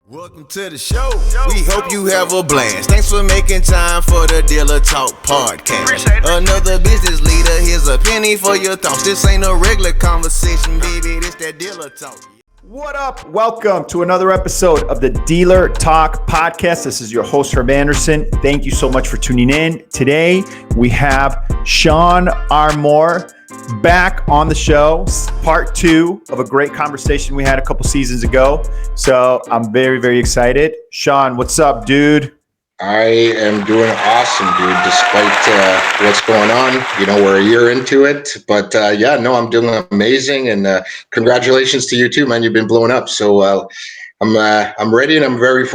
Welcome to the show. We hope you have a blast. Thanks for making time for the Dealer Talk podcast. Another business leader, here's a penny for your thoughts. This ain't a regular conversation, baby. This that Dealer Talk. What up? Welcome to another episode of the Dealer Talk podcast. This is your host, Herb Anderson. Thank you so much for tuning in. Today, we have Shawn Armour back on the show, part 2 of a great conversation we had a couple seasons ago. So I'm very, very excited. Shawn, what's up, dude? I am doing awesome, dude, despite what's going on. You know, we're a year into it, but I'm doing amazing. And congratulations to you too, man. You've been blowing up. So I'm ready, and I'm very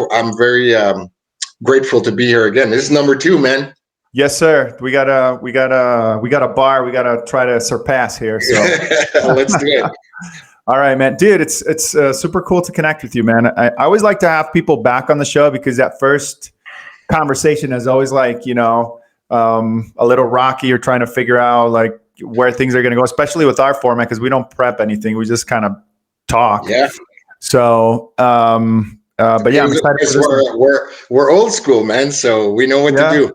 grateful to be here again. This is number 2, man. Yes, sir. We got a bar. We got to try to surpass here. So let's do it. All right, man. Dude, it's super cool to connect with you, man. I always like to have people back on the show because that first conversation is always like, a little rocky. You're trying to figure out like where things are going to go, especially with our format, because we don't prep anything. We just kind of talk. Yeah. So, but yeah, I'm excited for this. We're old school, man. So we know what to do.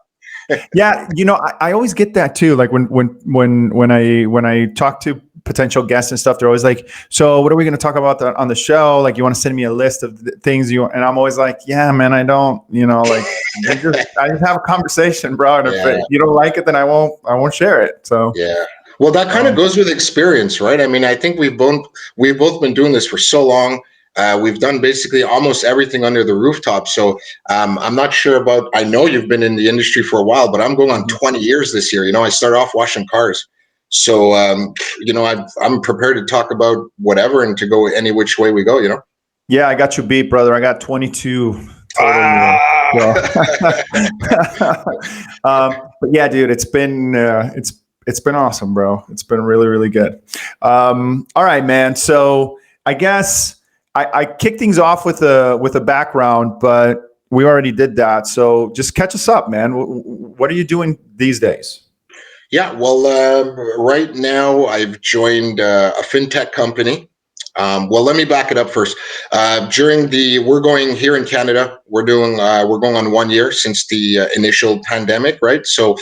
Yeah, I always get that too. Like when I talk to potential guests and stuff, they're always like, "So, what are we going to talk about on the show? Like, you want to send me a list of things you?" And I'm always like, "Yeah, man, I don't. I just have a conversation, bro. And if you don't like it, then I won't share it." So yeah. Well, that kind of goes with experience, right? I mean, I think we've both been doing this for so long. We've done basically almost everything under the rooftop. So I'm not sure about, I know you've been in the industry for a while, but I'm going on 20 years this year. I started off washing cars. So, I'm prepared to talk about whatever and to go any which way we go, Yeah, I got you beat, brother. I got 22. But yeah, dude, it's been awesome, bro. It's been really, really good. All right, man. So I guess I kick things off with a background, but we already did that. So just catch us up, man. What are you doing these days? Yeah, well, right now I've joined a fintech company. Well, let me back it up first. We're going here in Canada. We're going on 1 year since the initial pandemic, right? So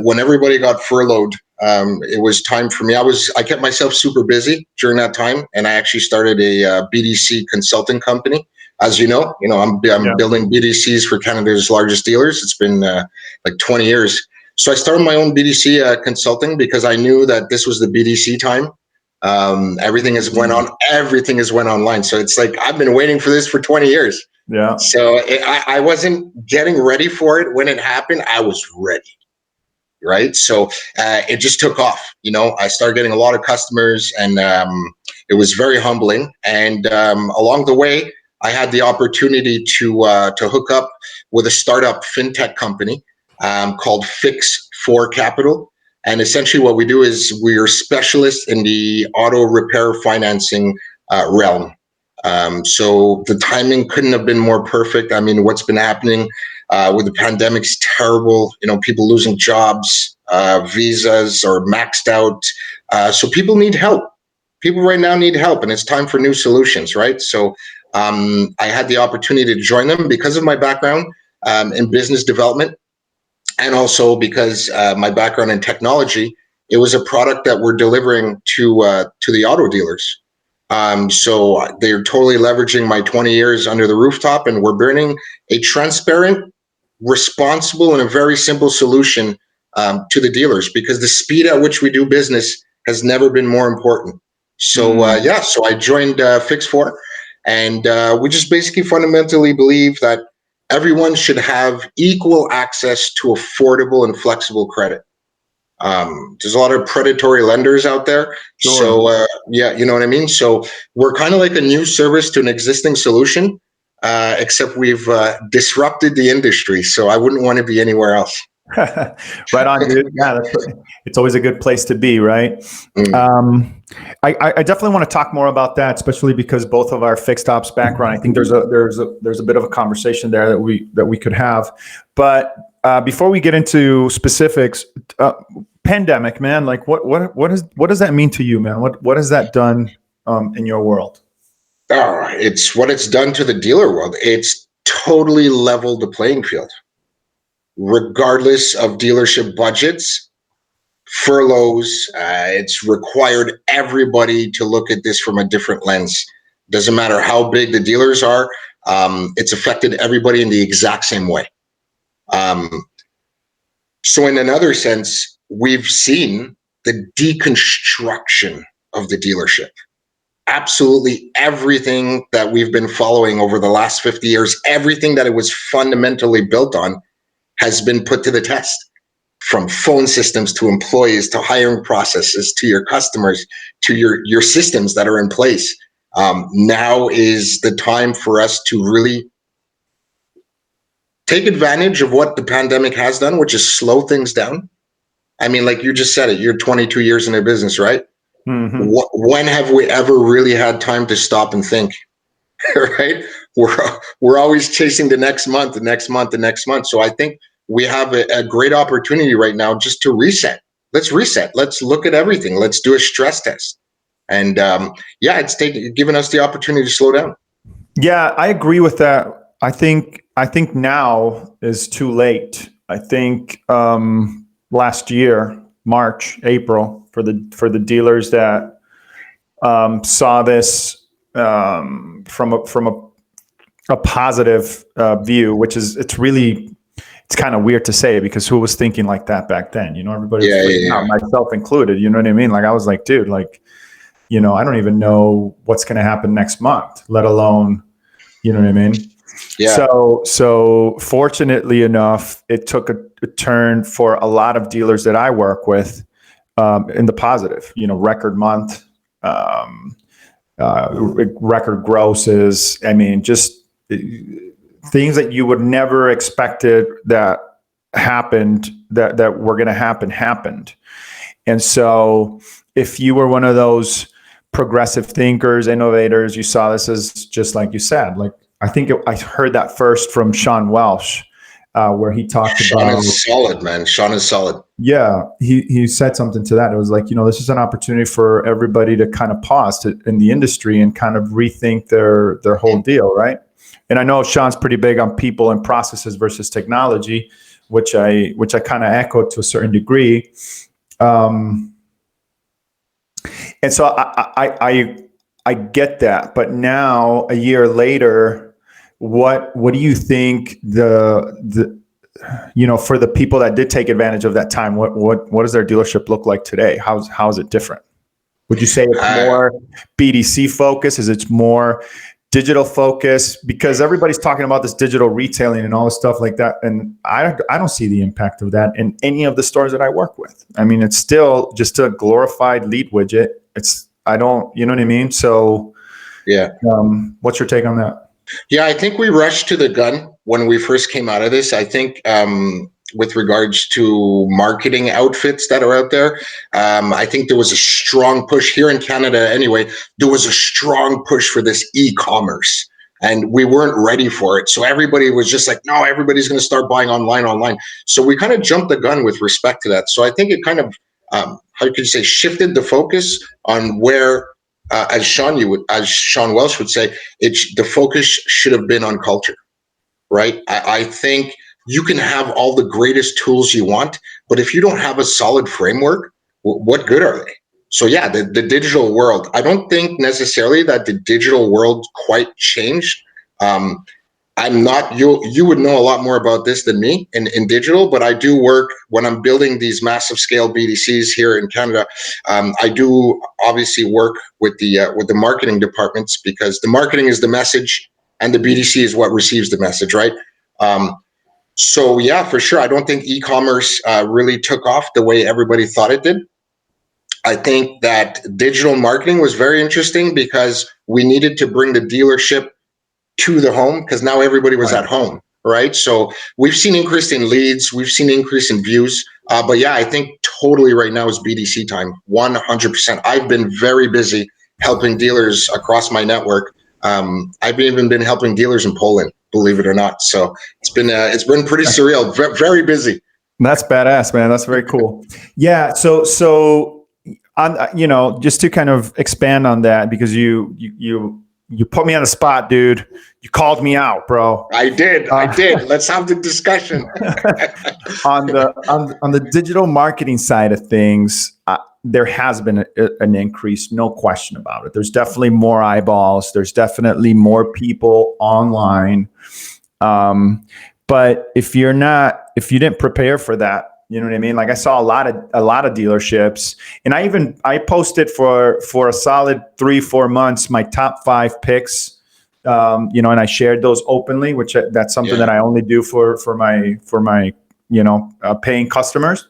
when everybody got furloughed, it was time for me. I kept myself super busy during that time, and I actually started a BDC consulting company. As you know, I'm building BDCs for Canada's largest dealers. It's been like 20 years. So I started my own BDC consulting because I knew that this was the BDC time. Everything has went online. So it's like I've been waiting for this for 20 years. Yeah. So I wasn't getting ready for it when it happened. I was ready. Right. So it just took off. I started getting a lot of customers, and it was very humbling. And along the way, I had the opportunity to hook up with a startup fintech company called Fix4 Capital. And essentially what we do is we're specialists in the auto repair financing realm. So the timing couldn't have been more perfect. I mean, what's been happening with the pandemic's terrible. People losing jobs, visas are maxed out. So people need help. People right now need help, and it's time for new solutions, right? So I had the opportunity to join them because of my background in business development. And also because my background in technology, it was a product that we're delivering to the auto dealers. So they're totally leveraging my 20 years under the rooftop, and we're bringing a transparent, responsible, and a very simple solution to the dealers, because the speed at which we do business has never been more important. So so I joined Fix4, and we just basically fundamentally believe that everyone should have equal access to affordable and flexible credit. There's a lot of predatory lenders out there. Sure. So, you know what I mean? So we're kind of like a new service to an existing solution, except we've disrupted the industry. So I wouldn't want to be anywhere else. Right on, dude. Yeah, it's always a good place to be, right? I definitely want to talk more about that, especially because both of our fixed ops background. I think there's a bit of a conversation there that we could have. But before we get into specifics, pandemic, man, like what does that mean to you, man? What has that done in your world? It's what it's done to the dealer world. It's totally leveled the playing field, regardless of dealership budgets, furloughs. It's required everybody to look at this from a different lens. Doesn't matter how big the dealers are. It's affected everybody in the exact same way. So in another sense, we've seen the deconstruction of the dealership. Absolutely everything that we've been following over the last 50 years, everything that it was fundamentally built on has been put to the test. From phone systems to employees to hiring processes to your customers to your systems that are in place. Now is the time for us to really take advantage of what the pandemic has done, which is slow things down. I mean, like you just said it, you're 22 years in a business, right? Mm-hmm. When have we ever really had time to stop and think? Right? We're always chasing the next month, the next month, the next month. So I think we have a great opportunity right now just to reset. Let's reset. Let's look at everything. Let's do a stress test. And it's giving us the opportunity to slow down. Yeah, I agree with that. I think now is too late. I think last year, March, April, for the dealers that saw this from a positive view, which is it's kind of weird to say because who was thinking like that back then? You know, everybody was freaking out, myself included. You know what I mean? Like I was like, dude, like, you know, I don't even know what's going to happen next month, let alone, you know what I mean? Yeah. So fortunately enough, it took a turn for a lot of dealers that I work with in the positive, you know, record month, record grosses. I mean, just things that you would never expected that happened, that were going to happened. And so if you were one of those progressive thinkers, innovators, you saw this as just like you said, like, I think I heard that first from Shawn Welsh, where he talked about. Shawn is solid, man. Shawn is solid. Yeah, he said something to that. It was like, you know, this is an opportunity for everybody to kind of pause in the industry and kind of rethink their whole deal, right? And I know Shawn's pretty big on people and processes versus technology, which I kind of echoed to a certain degree. And so I get that, but now a year later, what do you think the you know, for the people that did take advantage of that time, what does their dealership look like today? How is it different? Would you say it's more BDC focus? Is it more digital focus? Because everybody's talking about this digital retailing and all this stuff like that, and I don't see the impact of that in any of the stores that I work with. I mean, it's still just a glorified lead widget. You know what I mean? So, yeah. What's your take on that? Yeah, I think we rushed to the gun when we first came out of this. I think with regards to marketing outfits that are out there, I think there was a strong push here in Canada anyway. There was a strong push for this e-commerce, and we weren't ready for it. So everybody was just like, no, everybody's going to start buying online. So we kind of jumped the gun with respect to that. So I think it kind of, how could you say, shifted the focus on where, as Shawn Welsh would say, the focus should have been on culture, right? I think you can have all the greatest tools you want, but if you don't have a solid framework, what good are they? So yeah, the digital world, I don't think necessarily that the digital world quite changed. I'm not, you would know a lot more about this than me in digital, but I do work when I'm building these massive scale BDCs here in Canada. I do obviously work with the marketing departments, because the marketing is the message and the BDC is what receives the message, right? So yeah, for sure. I don't think e-commerce really took off the way everybody thought it did. I think that digital marketing was very interesting because we needed to bring the dealership to the home, because now everybody was at home, right? So we've seen increase in leads, we've seen increase in views, but yeah, I think totally right now is BDC time, 100%. I've been very busy helping dealers across my network. I've even been helping dealers in Poland, believe it or not. So it's been pretty surreal, very busy. That's badass, man. That's very cool. Yeah. So on, you know, just to kind of expand on that, because you you put me on the spot, dude. You called me out, bro. I did. Let's have the discussion. on the digital marketing side of things, there has been an increase, no question about it. There's definitely more eyeballs. There's definitely more people online. But if you didn't prepare for that, you know what I mean? Like I saw a lot of dealerships, and I posted for a solid 3-4 months my top 5 picks. And I shared those openly, which that's something that I only do for my paying customers.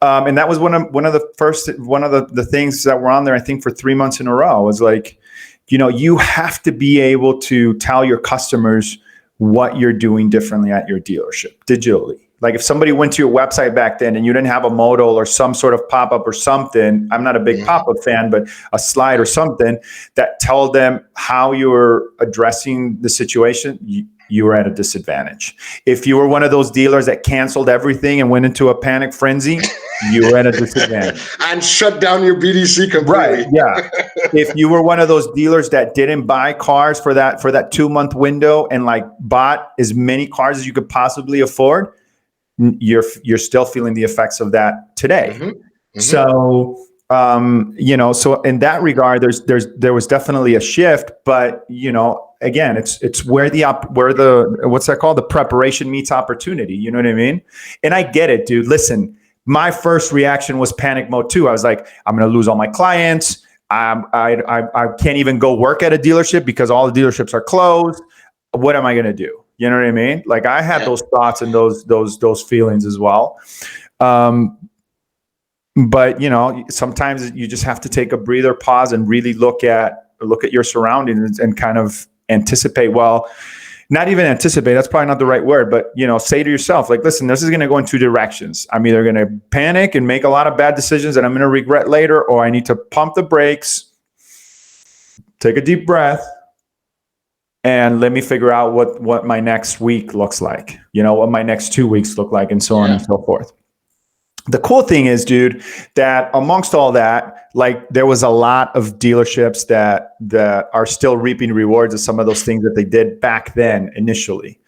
And that was one of the things that were on there, I think, for 3 months in a row. Was like, you have to be able to tell your customers what you're doing differently at your dealership digitally. Like if somebody went to your website back then and you didn't have a modal or some sort of pop-up or something, I'm not a big pop-up fan, but a slide or something that told them how you were addressing the situation, you were at a disadvantage. If you were one of those dealers that canceled everything and went into a panic frenzy, you were at a disadvantage. And shut down your BDC completely. Right, yeah. If you were one of those dealers that didn't buy cars for that 2-month window and like bought as many cars as you could possibly afford, you're still feeling the effects of that today. So, so in that regard, there was definitely a shift, but again, it's where the what's that called? The preparation meets opportunity. You know what I mean? And I get it, dude. Listen, my first reaction was panic mode too. I was like, I'm going to lose all my clients. I can't even go work at a dealership because all the dealerships are closed. What am I going to do? You know what I mean? Like I had those thoughts and those feelings as well. But sometimes you just have to take a breather, pause, and really look at your surroundings and kind of anticipate. Well, not even anticipate. That's probably not the right word, but say to yourself, like, listen, this is going to go in 2 directions. I'm either going to panic and make a lot of bad decisions that I'm going to regret later, or I need to pump the brakes, take a deep breath, and let me figure out what my next week looks like, what my next 2 weeks look like, and so on and so forth. The cool thing is, dude, that amongst all that, like there was a lot of dealerships that are still reaping rewards of some of those things that they did back then initially,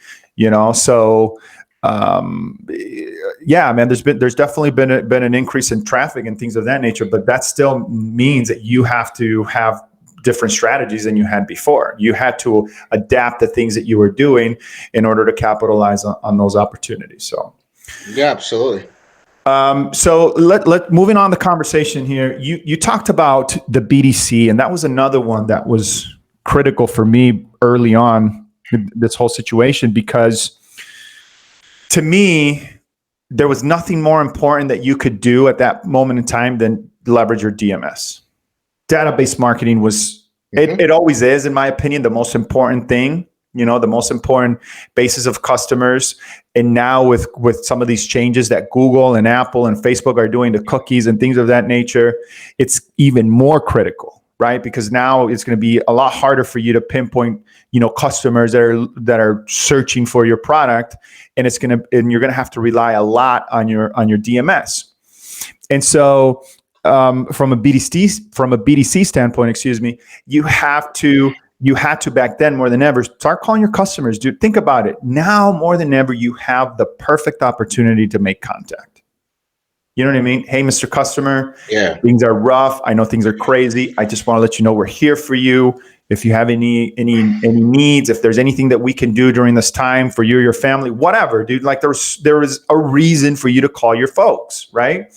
So, man, there's definitely been an increase in traffic and things of that nature, but that still means that you have to have different strategies than you had before. You had to adapt the things that you were doing in order to capitalize on those opportunities. So, yeah, absolutely. So moving on the conversation here, you talked about the BDC, and that was another one that was critical for me early on in this whole situation, because to me, there was nothing more important that you could do at that moment in time than leverage your DMS. Database marketing was, it always is, in my opinion, the most important thing, the most important basis of customers. And now with some of these changes that Google and Apple and Facebook are doing to cookies and things of that nature, it's even more critical, right? Because now it's going to be a lot harder for you to pinpoint, customers that are searching for your product, and you're going to have to rely a lot on your DMS. And so, from a BDC standpoint, you had to back then more than ever start calling your customers, dude. Think about it. Now more than ever, you have the perfect opportunity to make contact. You know what I mean? Hey, Mr. Customer, things are rough. I know things are crazy. I just want to let you know we're here for you. If you have any needs, if there's anything that we can do during this time for you or your family, whatever, dude. Like there is a reason for you to call your folks, right?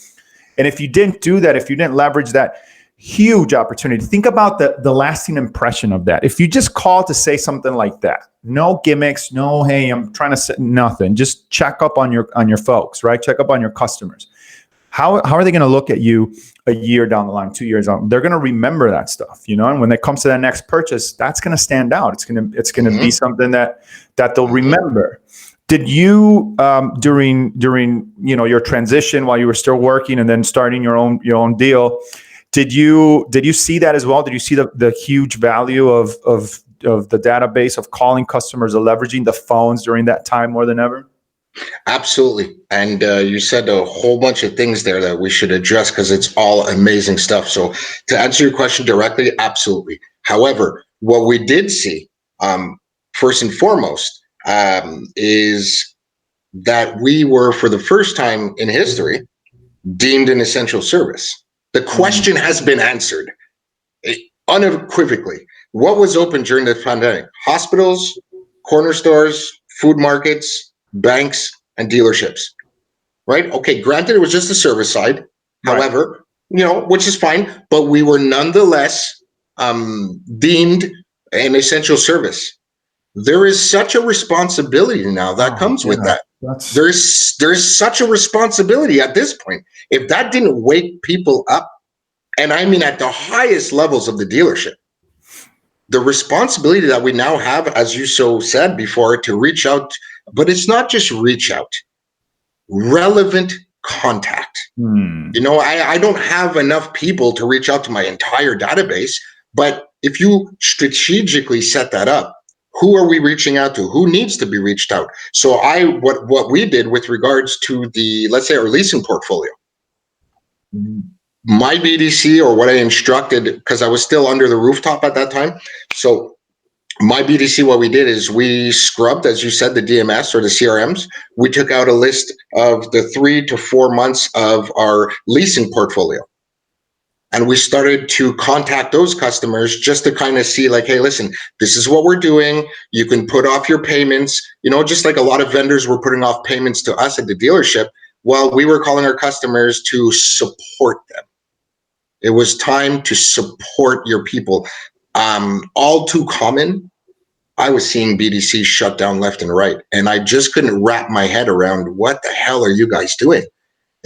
And if you didn't do that, if you didn't leverage that huge opportunity, think about the lasting impression of that. If you just call to say something like that, no gimmicks, no, hey, I'm trying to say nothing. Just check up on your folks, right? Check up on your customers. How are they going to look at you a year down the line, 2 years on? They're going to remember that stuff, And when it comes to that next purchase, that's going to stand out. It's going to be something that they'll remember. Did you during your transition while you were still working and then starting your own deal? Did you see that as well? Did you see the huge value of the database, of calling customers, of leveraging the phones during that time more than ever? Absolutely. And you said a whole bunch of things there that we should address because it's all amazing stuff. So to answer your question directly, absolutely. However, what we did see, first and foremost, is that we were, for the first time in history, deemed an essential service. The question has been answered unequivocally. What was open during the pandemic? Hospitals, corner stores, food markets, banks, and dealerships. Right? Okay, granted, it was just the service side. Right. However, which is fine, but we were nonetheless deemed an essential service. There is such a responsibility now that comes with that. There's such a responsibility at this point. If that didn't wake people up, and I mean at the highest levels of the dealership, the responsibility that we now have, as you so said before, to reach out, but it's not just reach out, relevant contact. I don't have enough people to reach out to my entire database, but if you strategically set that up, who are we reaching out to? Who needs to be reached out? So what we did with regards to the, let's say, our leasing portfolio, my BDC, or what I instructed, because I was still under the rooftop at that time. So my BDC, what we did is we scrubbed, as you said, the DMS or the CRMs. We took out a list of the 3 to 4 months of our leasing portfolio. And we started to contact those customers just to kind of see, like, hey, listen, this is what we're doing. You can put off your payments, just like a lot of vendors were putting off payments to us at the dealership. Well, we were calling our customers to support them. It was time to support your people. All too common, I was seeing BDC shut down left and right, and I just couldn't wrap my head around what the hell are you guys doing?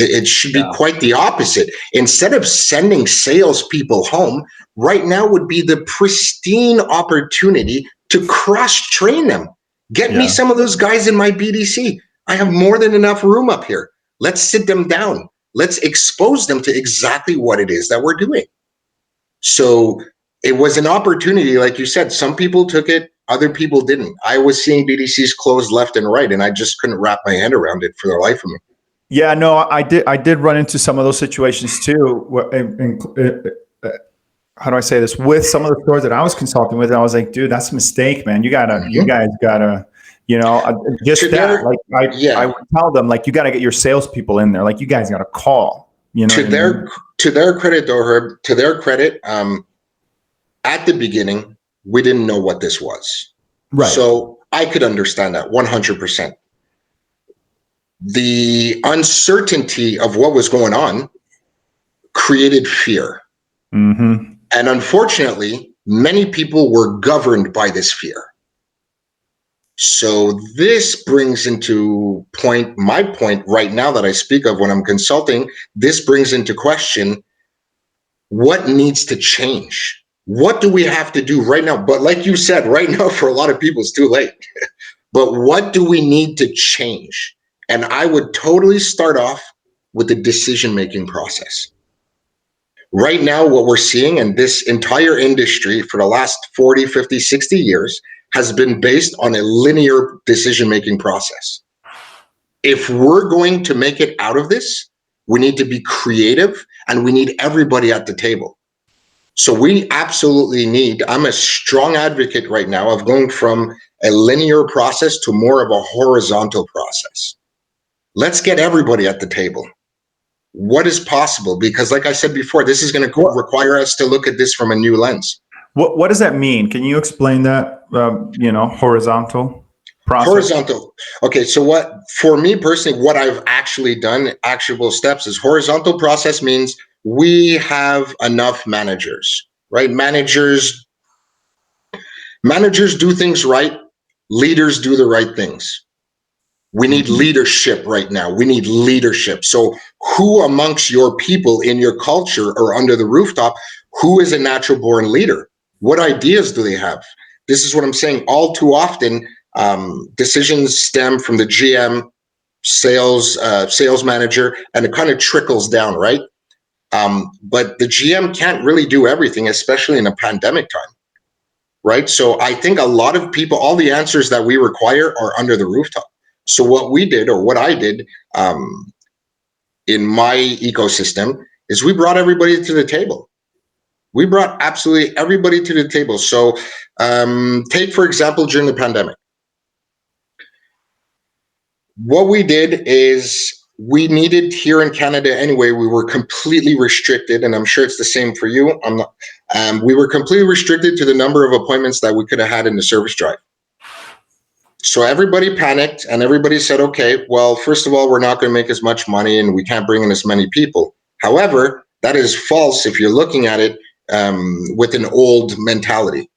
It should be quite the opposite. Instead of sending salespeople home, right now would be the pristine opportunity to cross-train them. Get me some of those guys in my BDC. I have more than enough room up here. Let's sit them down. Let's expose them to exactly what it is that we're doing. So it was an opportunity, like you said. Some people took it, other people didn't. I was seeing BDCs closed left and right, and I just couldn't wrap my head around it for the life of me. Yeah, no, I did run into some of those situations too. How do I say this? With some of the stores that I was consulting with, I was like, dude, that's a mistake, man. You guys gotta, just that. I would tell them, like, you got to get your salespeople in there. Like, you guys got to call. To their credit, though, Herb. To their credit, at the beginning, we didn't know what this was. Right. So I could understand that 100%. The uncertainty of what was going on created fear. Mm-hmm. And unfortunately, many people were governed by this fear. So this brings into my point right now that I speak of when I'm consulting, this brings into question, what needs to change? What do we have to do right now? But like you said, right now, for a lot of people, it's too late. But what do we need to change? And I would totally start off with the decision-making process. Right now, what we're seeing, and this entire industry for the last 40, 50, 60 years has been based on a linear decision-making process. If we're going to make it out of this, we need to be creative, and we need everybody at the table. So we absolutely need, I'm a strong advocate right now of going from a linear process to more of a horizontal process. Let's get everybody at the table. What is possible? Because like I said before, this is going to require us to look at this from a new lens. What does that mean? Can you explain that, horizontal process? Horizontal. Okay, so for me personally, what I've actually done, actionable steps, is horizontal process means we have enough managers, right? Managers do things right. Leaders do the right things. We need leadership right now. We need leadership. So who amongst your people in your culture or under the rooftop, who is a natural born leader? What ideas do they have? This is what I'm saying. All too often, decisions stem from the GM, sales manager, and it kind of trickles down, right? But the GM can't really do everything, especially in a pandemic time, right? So I think a lot of people, all the answers that we require are under the rooftop. So what we did, or what I did in my ecosystem, is we brought everybody to the table. We brought absolutely everybody to the table. So take, for example, during the pandemic, what we did is we needed here in Canada anyway, we were completely restricted, and I'm sure it's the same for you. I'm not, we were completely restricted to the number of appointments that we could have had in the service drive. So everybody panicked and everybody said, okay, well, first of all, we're not going to make as much money and we can't bring in as many people. However, that is false if you're looking at it with an old mentality.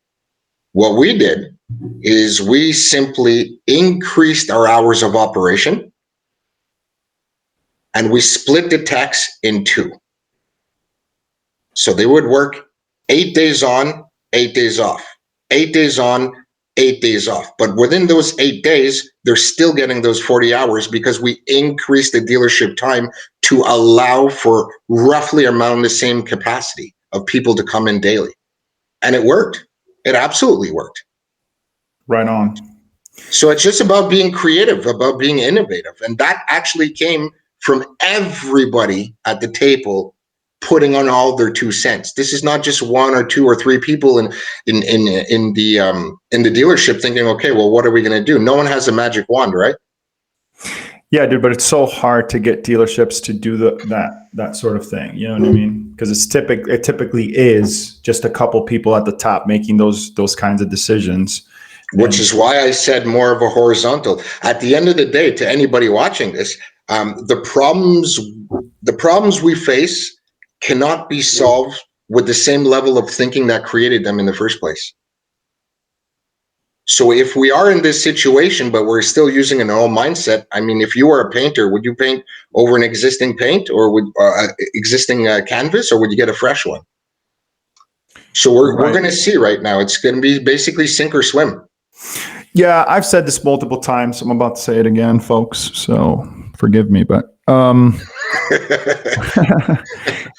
What we did is we simply increased our hours of operation and we split the techs in two. So they would work 8 days on, 8 days off, 8 days on, 8 days off. But within those 8 days, they're still getting those 40 hours because we increased the dealership time to allow for roughly around the same capacity of people to come in daily. And it worked. It absolutely worked. Right on. So it's just about being creative, about being innovative. And that actually came from everybody at the table putting on all their 2 cents. This is not just 1 or 2 or 3 people in the dealership thinking, okay, well, what are we going to do? No one has a magic wand, right? Yeah, dude, but it's so hard to get dealerships to do that sort of thing. You know what I mean? Because it typically is just a couple people at the top making those kinds of decisions. Which is why I said more of a horizontal. At the end of the day, to anybody watching this, the problems we face cannot be solved with the same level of thinking that created them in the first place. So if we are in this situation, but we're still using an old mindset, I mean, if you were a painter, would you paint over an existing paint or would existing canvas, or would you get a fresh one? So we're going to see right now. It's going to be basically sink or swim. Yeah, I've said this multiple times. I'm about to say it again, folks. So forgive me, but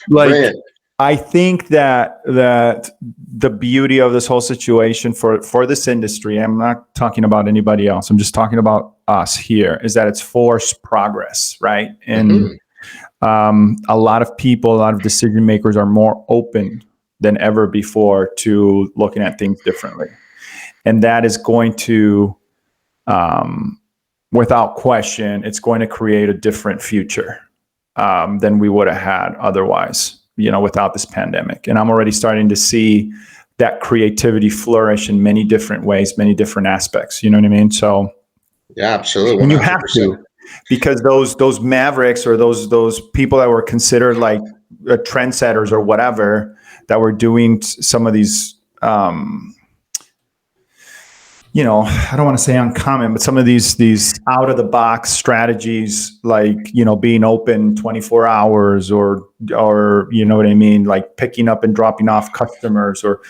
like I think that the beauty of this whole situation for this industry, I'm not talking about anybody else, I'm just talking about us here, is that it's forced progress, right? And a lot of people, a lot of decision makers are more open than ever before to looking at things differently. And that is going to, without question, it's going to create a different future than we would have had otherwise, without this pandemic. And I'm already starting to see that creativity flourish in many different ways, many different aspects. You know what I mean? So yeah, absolutely. 100%. And you have to, because those mavericks or those people that were considered like trendsetters or whatever, that were doing some of these, I don't want to say uncommon, but some of these out of the box strategies, like, being open 24 hours or, you know what I mean? Like picking up and dropping off customers or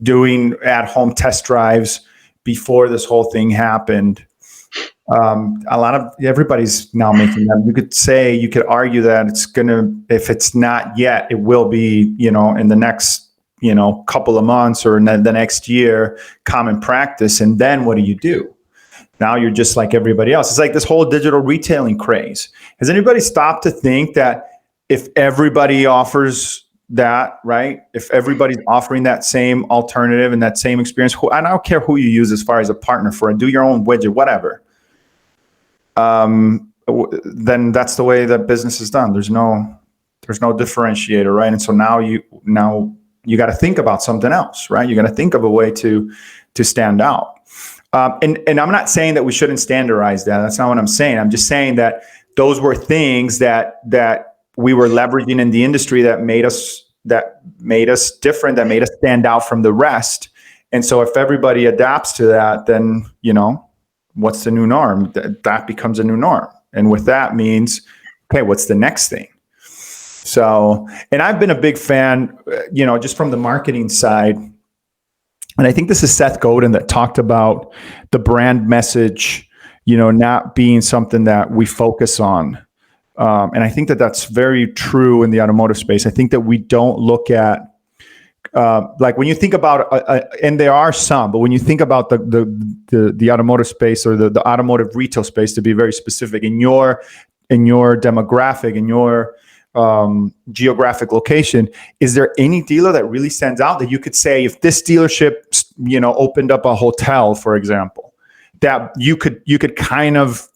doing at home test drives before this whole thing happened. Everybody's now making them. You could argue that if it's not yet, it will be, in the next, couple of months or in the next year, common practice. And then what do? Now you're just like everybody else. It's like this whole digital retailing craze. Has anybody stopped to think that if everybody offers that, right? If everybody's offering that same alternative and that same experience, I don't care who you use as far as a partner for it, do your own widget, whatever. Then that's the way that business is done. There's no differentiator, right? And so now you got to think about something else, right? You got to think of a way to stand out. And I'm not saying that we shouldn't standardize that. That's not what I'm saying. I'm just saying that those were things that we were leveraging in the industry that made us different, that made us stand out from the rest. And so if everybody adapts to that, then, what's the new norm? That becomes a new norm. And with that means, okay, what's the next thing? So, and I've been a big fan, just from the marketing side. And I think this is Seth Godin that talked about the brand message, not being something that we focus on. And I think that that's very true in the automotive space. I think that we don't look at, like when you think about, and there are some, but when you think about the automotive space or the automotive retail space, to be very specific, in your demographic, in your geographic location. Is there any dealer that really stands out that you could say, if this dealership, opened up a hotel, for example, that you could kind of,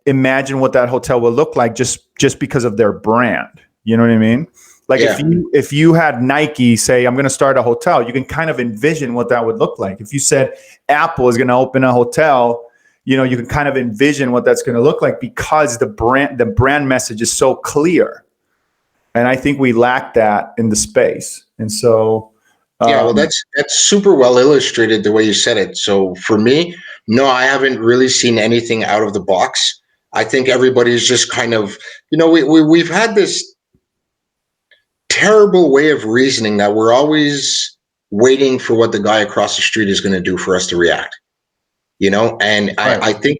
imagine what that hotel will look like just because of their brand? You know what I mean? Like if you had Nike say, I'm going to start a hotel, you can kind of envision what that would look like. If you said Apple is going to open a hotel, you can kind of envision what that's going to look like, because the brand message is so clear. And I think we lack that in the space. And so, that's super well illustrated the way you said it. So for me, no, I haven't really seen anything out of the box. I think everybody's just kind of, we've had this terrible way of reasoning that we're always waiting for what the guy across the street is going to do for us to react. And right. I think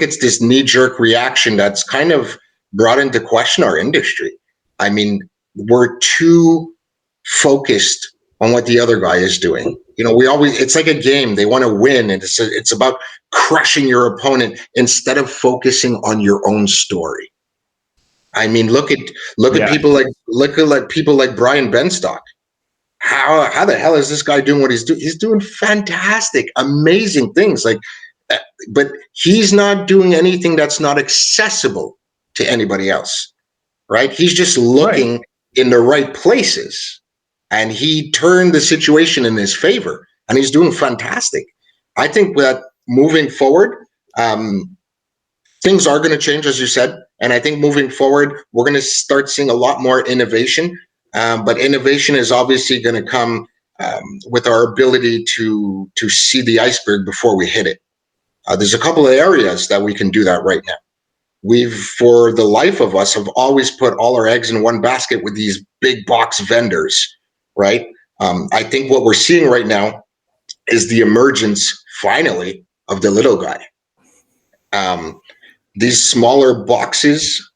it's this knee-jerk reaction that's kind of brought into question our industry. I mean, we're too focused on what the other guy is doing. It's like a game. They want to win, and it's about crushing your opponent instead of focusing on your own story. I mean, look at people like Brian Benstock. How the hell is this guy doing what he's doing? He's doing fantastic, amazing things. But he's not doing anything that's not accessible to anybody else, right? He's just looking in the right places, and he turned the situation in his favor, and he's doing fantastic. I think that moving forward, things are going to change, as you said, and I think moving forward, we're going to start seeing a lot more innovation. But innovation is obviously going to come with our ability to see the iceberg before we hit it. There's a couple of areas that we can do that right now. We've, for the life of us, have always put all our eggs in one basket with these big box vendors, right? I think what we're seeing right now is the emergence, finally, of the little guy. These smaller boxes,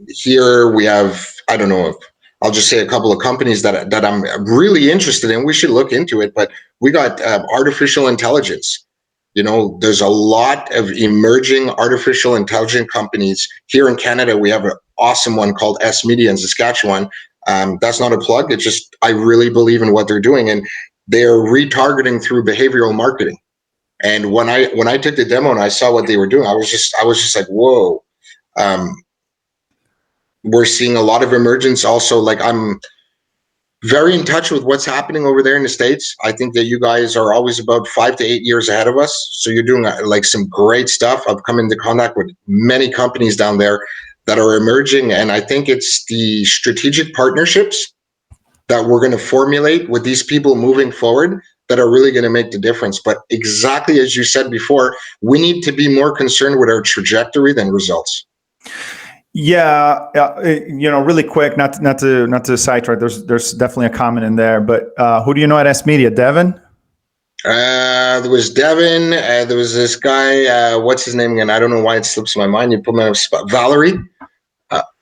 here we have, I don't know, I'll just say a couple of companies that I'm really interested in. We should look into it, but we got artificial intelligence. There's a lot of emerging artificial intelligence companies here in Canada. We have an awesome one called S Media in Saskatchewan. That's not a plug. It's just, I really believe in what they're doing, and they're retargeting through behavioral marketing. And when I took the demo and I saw what they were doing, I was just like, whoa. We're seeing a lot of emergence. Also, I'm very in touch with what's happening over there in the States. I think that you guys are always about 5 to 8 years ahead of us. So you're doing some great stuff. I've come into contact with many companies down there that are emerging. And I think it's the strategic partnerships that we're going to formulate with these people moving forward that are really going to make the difference. But exactly as you said before, we need to be more concerned with our trajectory than results. Yeah, really quick, not to sidetrack. There's definitely a comment in there, but who do you know at S Media? Devin? There was Devin. There was this guy. What's his name again? I don't know why it slips my mind. You put me on a spot. Valerie.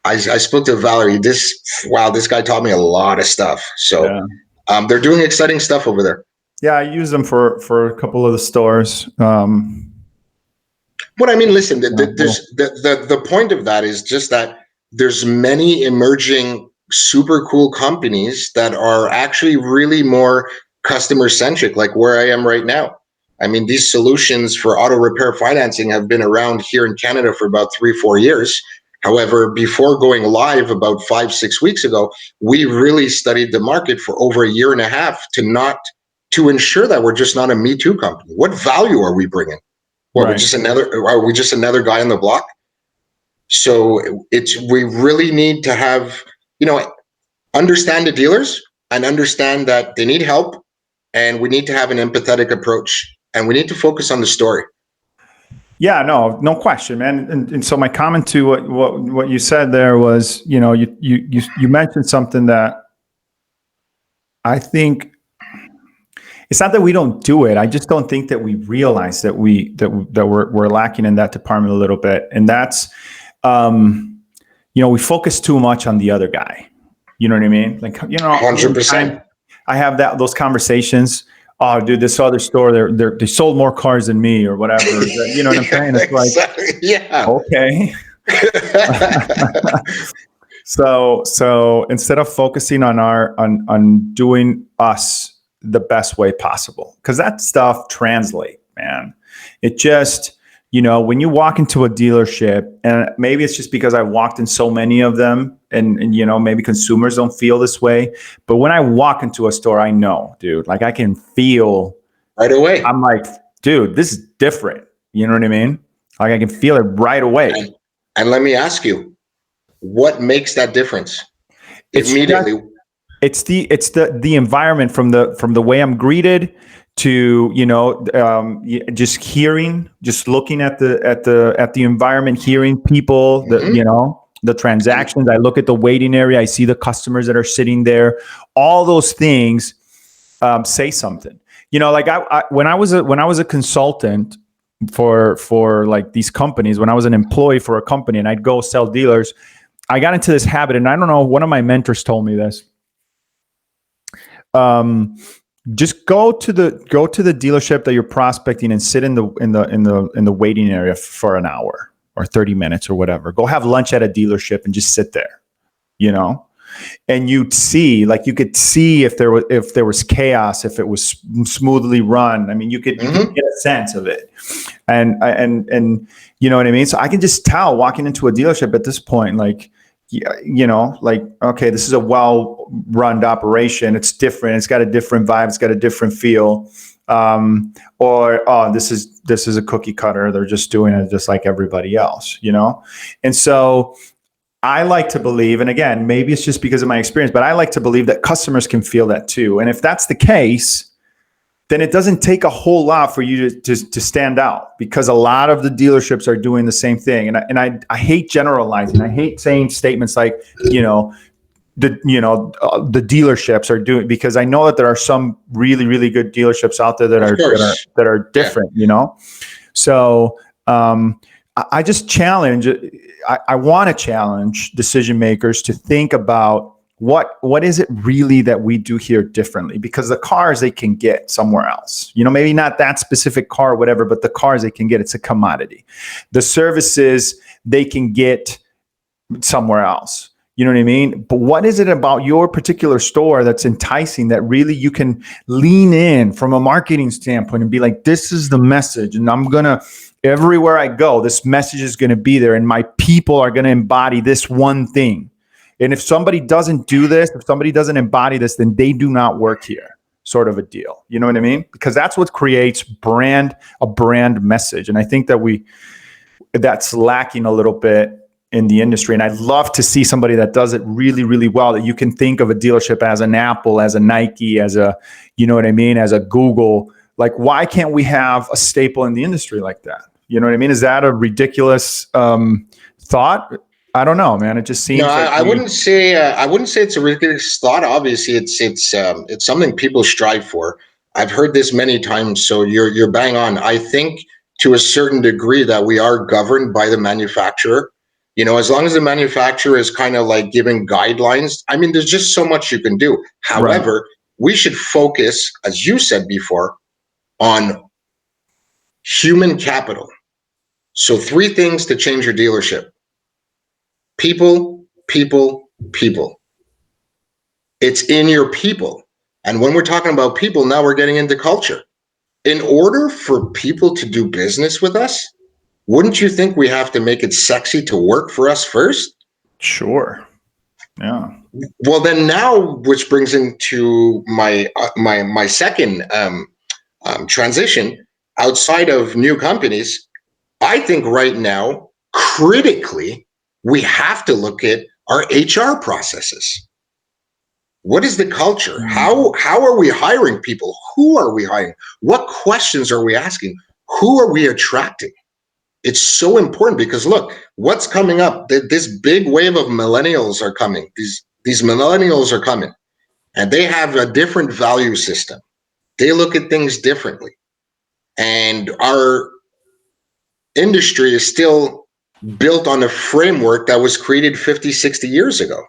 I spoke to Valerie. This guy taught me a lot of stuff. So they're doing exciting stuff over there. Yeah, I use them for a couple of the stores. But I mean, listen, the point of that is just that there's many emerging super cool companies that are actually really more customer centric, like where I am right now. I mean, these solutions for auto repair financing have been around here in Canada for about 3-4 years. However, before going live about 5-6 weeks ago, we really studied the market for over a year and a half to ensure that we're just not a Me Too company. What value are we bringing? Are we just another guy on the block? So we really need to have, understand the dealers and understand that they need help, and we need to have an empathetic approach, and we need to focus on the story. Yeah, no question, man. And so my comment to what you said there was, you mentioned something that I think. It's not that we don't do it. I just don't think that we realize that we're lacking in that department a little bit. And that's, we focus too much on the other guy. You know what I mean? 100%. I have those conversations. Oh, dude, this other store, they sold more cars than me or whatever. You know what I'm saying? It's like, yeah, okay. So instead of focusing on on doing us the best way possible, because that stuff translate, man. It just, when you walk into a dealership, and maybe it's just because I walked in so many of them, and maybe consumers don't feel this way, but when I walk into a store, I know, dude, like I can feel right away. I'm like, dude, this is different. You know what I mean? Like I can feel it right away. And let me ask you, what makes that difference? It's Immediately. It's the environment, from the way I'm greeted to just hearing, just looking at the environment, hearing people, the transactions. I look at the waiting area, I see the customers that are sitting there. All those things say something. Like when I was a consultant for like these companies, when I was an employee for a company and I'd go sell dealers, I got into this habit, and I don't know, one of my mentors told me this. Just go to the dealership that you're prospecting and sit in the waiting area for an hour or 30 minutes or whatever. Go have lunch at a dealership and just sit there, and you could see if there was chaos, if it was smoothly run. I mean, you could get a sense of it, and you know what I mean. So I can just tell walking into a dealership at this point, like, okay, this is a well-run operation. It's different. It's got a different vibe. It's got a different feel. Or this is a cookie cutter. They're just doing it just like everybody else, And so I like to believe, and again, maybe it's just because of my experience, but I like to believe that customers can feel that too. And if that's the case, then it doesn't take a whole lot for you to stand out, because a lot of the dealerships are doing the same thing. And I hate generalizing. I hate saying statements like, the dealerships are doing, because I know that there are some really, really good dealerships out there that are different, So I just challenge. I want to challenge decision makers to think about what is it really that we do here differently, because the cars they can get somewhere else, maybe not that specific car or whatever, but the cars they can get, it's a commodity. The services they can get somewhere else. You know what I mean? But what is it about your particular store that's enticing, that really you can lean in from a marketing standpoint and be like, this is the message, and everywhere I go, this message is going to be there, and my people are going to embody this one thing. And if somebody doesn't do this, if somebody doesn't embody this, then they do not work here, sort of a deal. You know what I mean? Because that's what creates a brand message. And I think that's lacking a little bit in the industry. And I'd love to see somebody that does it really, really well, that you can think of a dealership as an Apple, as a Nike, as a, as a Google. Like, why can't we have a staple in the industry like that? You know what I mean? Is that a ridiculous thought? I don't know, man. It just seems. No, I wouldn't say it's a ridiculous thought. Obviously, it's something people strive for. I've heard this many times, so you're bang on. I think to a certain degree that we are governed by the manufacturer. As long as the manufacturer is kind of like giving guidelines. I mean, there's just so much you can do. However, we should focus, as you said before, on human capital. So 3 things to change your dealership. People, people, people. It's in your people. And when we're talking about people, now we're getting into culture. In order for people to do business with us, wouldn't you think we have to make it sexy to work for us first? Sure. Yeah. Well, then now, which brings into my second transition outside of new companies. I think right now, critically, we have to look at our HR processes. What is the culture? How are we hiring people? Who are we hiring? What questions are we asking? Who are we attracting? It's so important, because look, what's coming up? This big wave of millennials are coming. These millennials are coming, and they have a different value system. They look at things differently. And our industry is still built on a framework that was created 50, 60 years ago.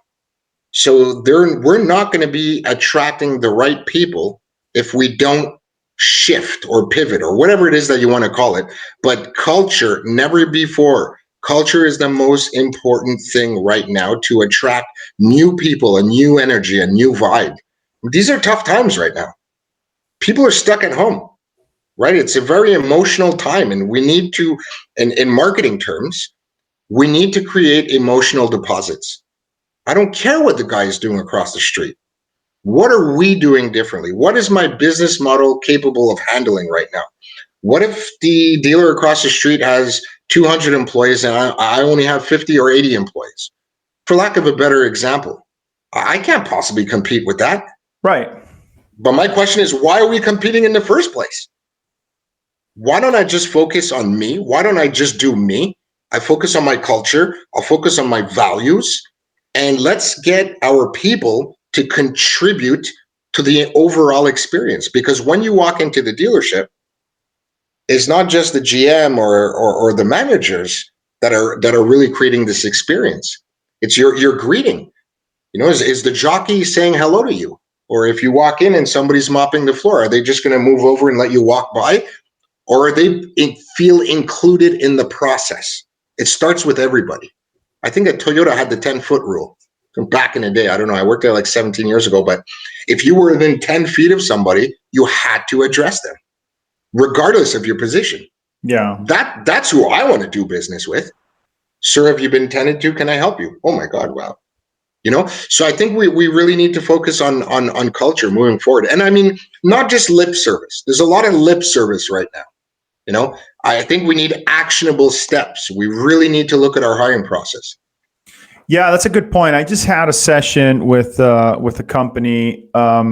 So we're not going to be attracting the right people if we don't shift or pivot or whatever it is that you want to call it. But culture, never before Culture is the most important thing right now to attract new people, a new energy, a new vibe. These are tough times right now. People are stuck at home, right? It's a very emotional time, and we need to, in marketing terms, we need to create emotional deposits. I don't care what the guy is doing across the street. What are we doing differently? What is my business model capable of handling right now? What if the dealer across the street has 200 employees and I only have 50 or 80 employees? For lack of a better example, I can't possibly compete with that. Right. But my question is, why are we competing in the first place? Why don't I just focus on me? Why don't I just do me? I focus on my culture. I'll focus on my values. And let's get our people to contribute to the overall experience. Because when you walk into the dealership, it's not just the GM or the managers that are really creating this experience. It's your greeting. You know, is the jockey saying hello to you? Or if you walk in and somebody's mopping the floor, are they just going to move over and let you walk by? Or are they feel included in the process? It starts with everybody. I think that Toyota had the 10-foot rule from back in the day. I don't know. I worked there like 17 years ago. But if you were within 10 feet of somebody, you had to address them, regardless of your position. Yeah. That's who I want to do business with. Sir, have you been tended to? Can I help you? Oh my God, wow. You know, so I think we really need to focus on culture moving forward. And I mean, not just lip service. There's a lot of lip service right now. You know, I think we need actionable steps. We really need to look at our hiring process. Yeah, that's a good point. I just had a session with a company, a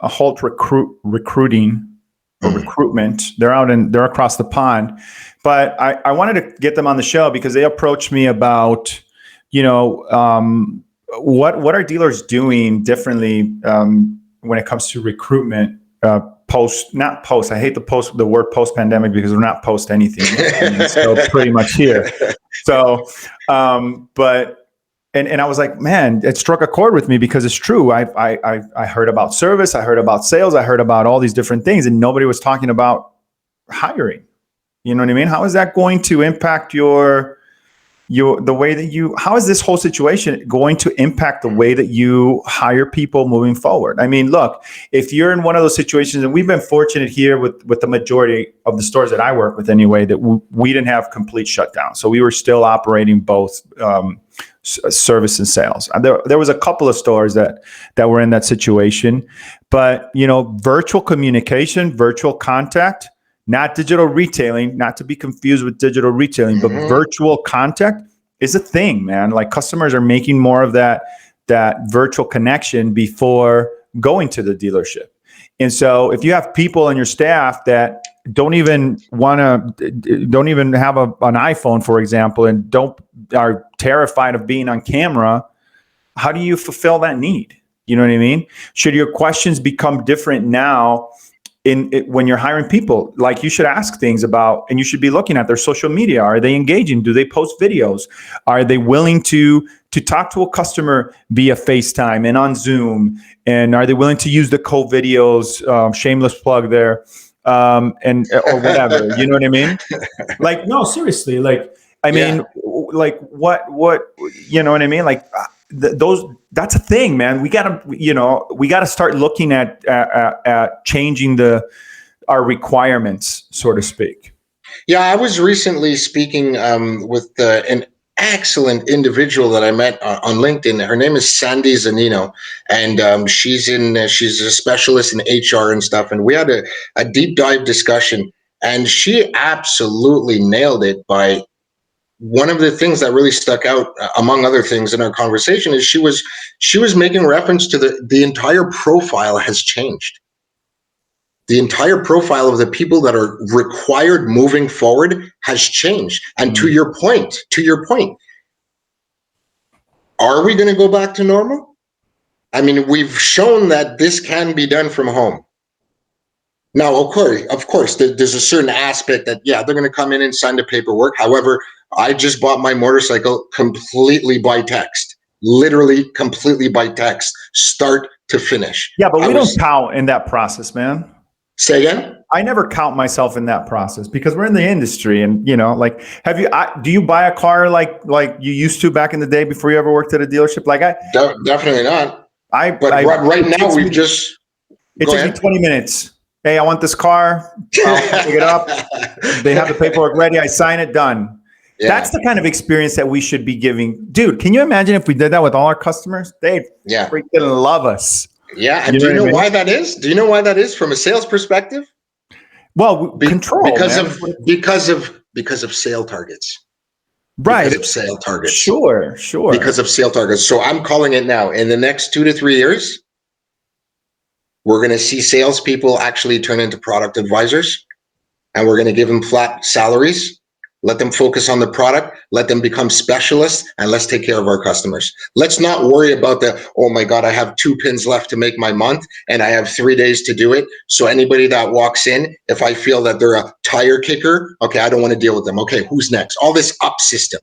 Holt recruiting or recruitment. They're across the pond, but I wanted to get them on the show because they approached me about, what are dealers doing differently when it comes to recruitment not post. I hate the word post pandemic because we're not post anything. It's still pretty much here. So, but I was like, man, it struck a chord with me because it's true. I heard about service, I heard about sales, I heard about all these different things, and nobody was talking about hiring. You know what I mean? How is that going to impact the way that how is this whole situation going to impact the way that you hire people moving forward? I mean, look, if you're in one of those situations, and we've been fortunate here with the majority of the stores that I work with anyway, that we didn't have complete shutdown. So we were still operating both service and sales. There was a couple of stores that were in that situation, but virtual communication, virtual contact, not digital retailing, not to be confused with digital retailing, but virtual contact is a thing, man. Like customers are making more of that virtual connection before going to the dealership. And so if you have people in your staff that don't even have an iPhone, for example, and are terrified of being on camera, how do you fulfill that need? You know what I mean? Should your questions become different now? When you're hiring people, like you should ask things about, and you should be looking at their social media. Are they engaging? Do they post videos? Are they willing to talk to a customer via FaceTime and on Zoom? And are they willing to use the co-videos? Shameless plug there, or whatever. You know what I mean? Like, no, seriously. Like, I mean, like what? You know what I mean? Like. That's a thing, man. We gotta start looking at changing our requirements, so to speak. Yeah, I was recently speaking with an excellent individual that I met on LinkedIn. Her name is Sandy Zanino, and she's a specialist in HR and stuff. And we had a deep dive discussion, and she absolutely nailed it by. One of the things that really stuck out, among other things in our conversation, is she was making reference to the entire profile has changed. The entire profile of the people that are required moving forward has changed. And to your point, are we going to go back to normal? I mean, we've shown that this can be done from home. Now, of course, there's a certain aspect that, they're going to come in and sign the paperwork. However, I just bought my motorcycle completely by text, literally completely by text, start to finish. Yeah, but we don't count in that process, man. Say again? I never count myself in that process because we're in the industry, and like, do you buy a car like you used to back in the day before you ever worked at a dealership? Like Definitely not. I But right now we've just it go takes me ahead. 20 minutes. Hey, I want this car. I'll pick it up. They have the paperwork ready. I sign it, done. Yeah. That's the kind of experience that we should be giving. Dude, can you imagine if we did that with all our customers? They'd freaking love us. Yeah. And do you know why that is? Do you know why that is from a sales perspective? Well, control, because man. of sale targets. Right. Because of sale targets. Sure. Because of sale targets. So I'm calling it now. In the next 2 to 3 years, we're going to see salespeople actually turn into product advisors, and we're going to give them flat salaries. Let them focus on the product, let them become specialists, and let's take care of our customers. Let's not worry about oh my God, I have 2 pins left to make my month and I have 3 days to do it. So anybody that walks in, if I feel that they're a tire kicker, okay, I don't want to deal with them. Okay, who's next? All this up system.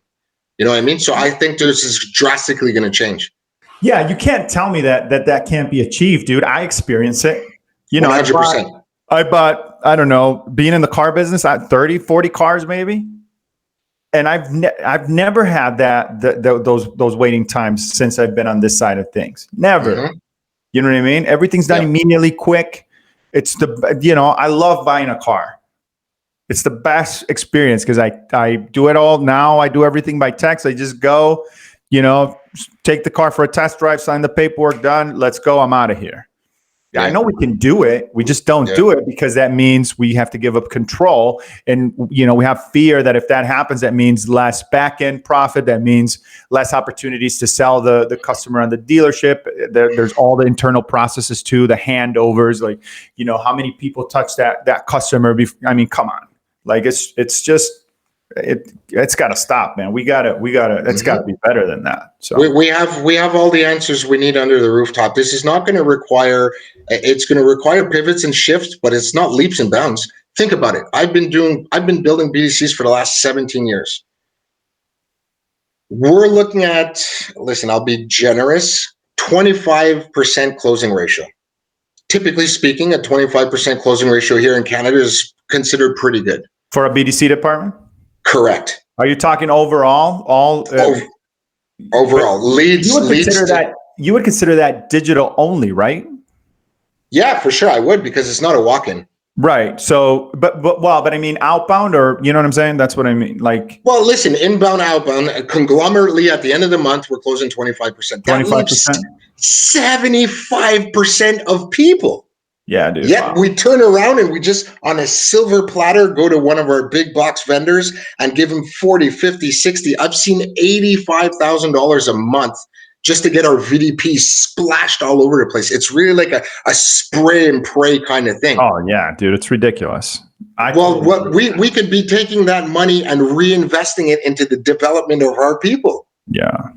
You know what I mean? So I think this is drastically going to change. Yeah, you can't tell me that can't be achieved, dude. I experience it. 100%. I bought, I don't know, being in the car business, I had 30, 40 cars maybe. And I've never had those waiting times since I've been on this side of things. Never. Mm-hmm. You know what I mean? Everything's done immediately, quick. It's I love buying a car. It's the best experience because I do it all now. I do everything by text. I just go, take the car for a test drive, sign the paperwork, done. Let's go. I'm out of here. Yeah. I know we can do it. We just don't do it because that means we have to give up control. And, we have fear that if that happens, that means less back end profit. That means less opportunities to sell the customer on the dealership. There's all the internal processes too, the handovers, like, how many people touch that customer. I mean, come on. Like it's just, it's got to stop, man. We got to, it's got to be better than that. So we have all the answers we need under the rooftop. This is not going to require, it's going to require pivots and shifts, but it's not leaps and bounds. Think about it. I've been building BDCs for the last 17 years. We're looking at, listen, I'll be generous, 25% closing ratio. Typically speaking, a 25% closing ratio here in Canada is considered pretty good. For a BDC department? Correct. Are you talking overall? Overall, leads. You would consider that digital only, right? Yeah, for sure. I would, because it's not a walk-in. Right. So, but I mean, outbound, or you know what I'm saying? That's what I mean. Like, well, listen, inbound, outbound, conglomerately at the end of the month, we're closing 25%. 25%. 75% of people. Yeah, dude. Yet we turn around and we just on a silver platter go to one of our big box vendors and give them 40, 50, 60. I've seen $85,000 a month just to get our VDP splashed all over the place. It's really like a spray and pray kind of thing. Oh yeah, dude, it's ridiculous. We could be taking that money and reinvesting it into the development of our people. Yeah.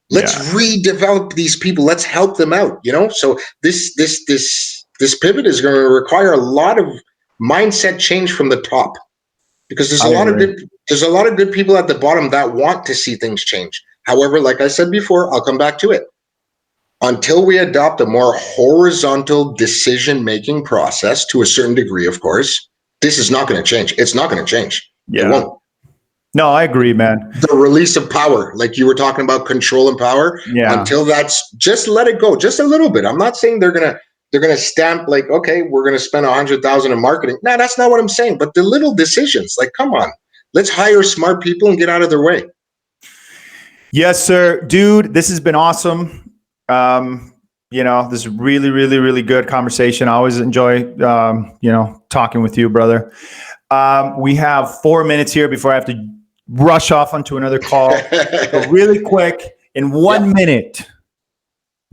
Let's redevelop these people. Let's help them out. So this pivot is going to require a lot of mindset change from the top, because there's a lot of good people at the bottom that want to see things change. However, like I said before, I'll come back to it. Until we adopt a more horizontal decision-making process to a certain degree, of course, this is not going to change. It's not going to change. Yeah. It won't. No, I agree, man. The release of power, like you were talking about control and power, until that's, just let it go just a little bit. I'm not saying they're going to stamp like, okay, we're going to spend $100,000 in marketing. No, that's not what I'm saying. But the little decisions, like, come on, let's hire smart people and get out of their way. Yes, sir. Dude, this has been awesome. This is really, really, really good conversation. I always enjoy, talking with you, brother. We have 4 minutes here before I have to rush off onto another call. So really quick, in 1 minute,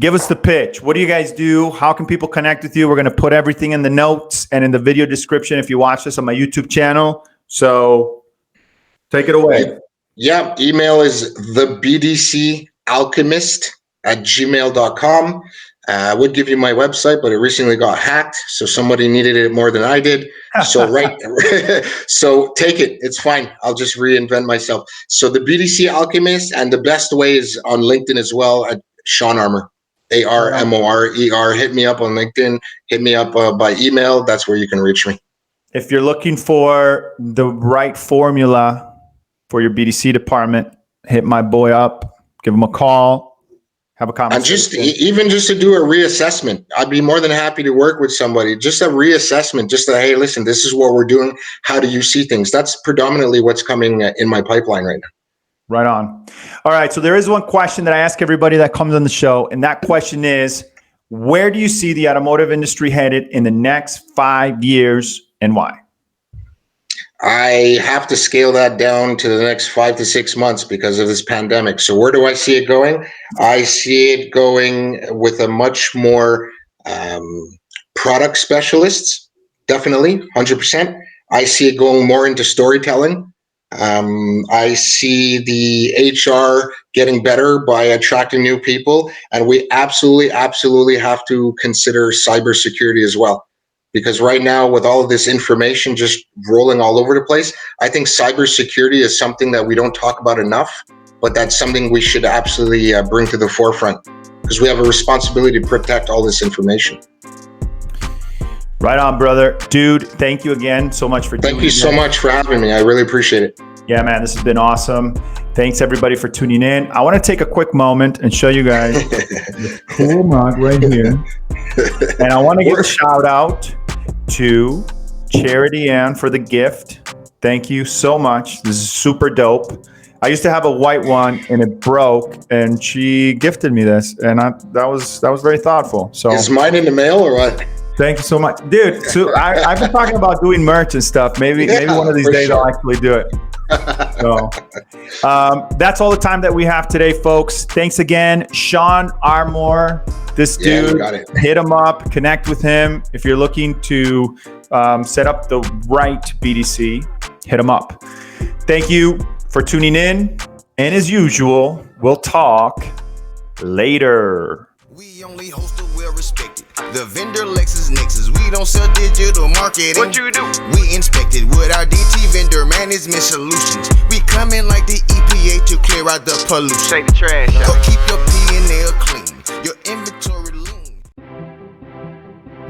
give us the pitch. What do you guys do? How can people connect with you? We're going to put everything in the notes and in the video description if you watch this on my YouTube channel. So take it away. Yeah. Email is thebdcalchemist@gmail.com. I would give you my website, but it recently got hacked, so somebody needed it more than I did. So so take it. It's fine. I'll just reinvent myself. So the BDC Alchemist, and the best way is on LinkedIn as well at Shawn Armour. ARMORER. Hit me up on LinkedIn. Hit me up by email. That's where you can reach me. If you're looking for the right formula for your BDC department, hit my boy up, give him a call, have a conversation. And just to do a reassessment, I'd be more than happy to work with somebody. Just a reassessment, just that, hey, listen, this is what we're doing. How do you see things? That's predominantly what's coming in my pipeline right now. Right on. All right. So there is one question that I ask everybody that comes on the show. And that question is, where do you see the automotive industry headed in the next 5 years and why? I have to scale that down to the next 5 to 6 months because of this pandemic. So where do I see it going? I see it going with a much more product specialists, definitely, 100%. I see it going more into storytelling. I see the HR getting better by attracting new people. And we absolutely have to consider cybersecurity as well. Because right now, with all of this information just rolling all over the place, I think cybersecurity is something that we don't talk about enough, but that's something we should absolutely bring to the forefront because we have a responsibility to protect all this information. Right on, brother. Dude, thank you again so much for Thank you so much for having me. I really appreciate it. Yeah, man, this has been awesome. Thanks, everybody, for tuning in. I want to take a quick moment and show you guys this cool mug right here. And I want to give a shout out to Charity Ann for the gift. Thank you so much. This is super dope. I used to have a white one and it broke, and she gifted me this, and that was very thoughtful. So is mine in the mail or what? Thank you so much, dude. So I've been talking about doing merch and stuff. Maybe one of these days I'll actually do it. So that's all the time that we have today, folks. Thanks again, Shawn Armour. This dude, hit him up, connect with him. If you're looking to set up the right BDC, hit him up. Thank you for tuning in. And as usual, we'll talk later. We only host a well-respected. The vendor LexisNexis. We don't sell digital marketing. What you do? We inspected with our DT vendor management solutions. We come in like the EPA to clear out the pollution. Take the trash Go out. keep your P&L clean. Your inventory lean.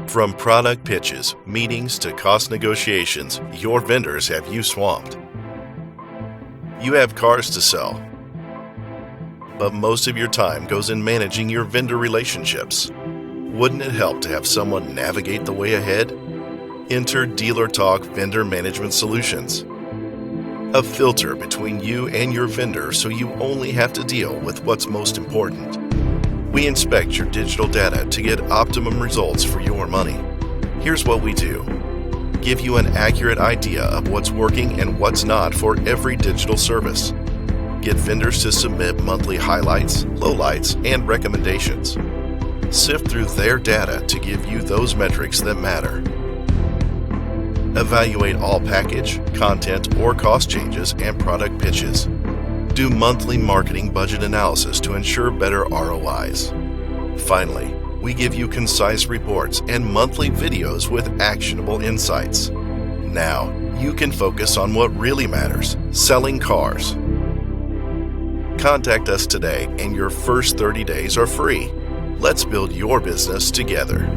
From product pitches, meetings to cost negotiations, your vendors have you swamped. You have cars to sell, but most of your time goes in managing your vendor relationships. Wouldn't it help to have someone navigate the way ahead? Enter Dealer Talk Vendor Management Solutions, a filter between you and your vendor so you only have to deal with what's most important. We inspect your digital data to get optimum results for your money. Here's what we do. Give you an accurate idea of what's working and what's not for every digital service. Get vendors to submit monthly highlights, lowlights, and recommendations. Sift through their data to give you those metrics that matter. Evaluate all package, content, or cost changes and product pitches. Do monthly marketing budget analysis to ensure better ROIs. Finally, we give you concise reports and monthly videos with actionable insights. Now, you can focus on what really matters, selling cars. Contact us today and your first 30 days are free. Let's build your business together.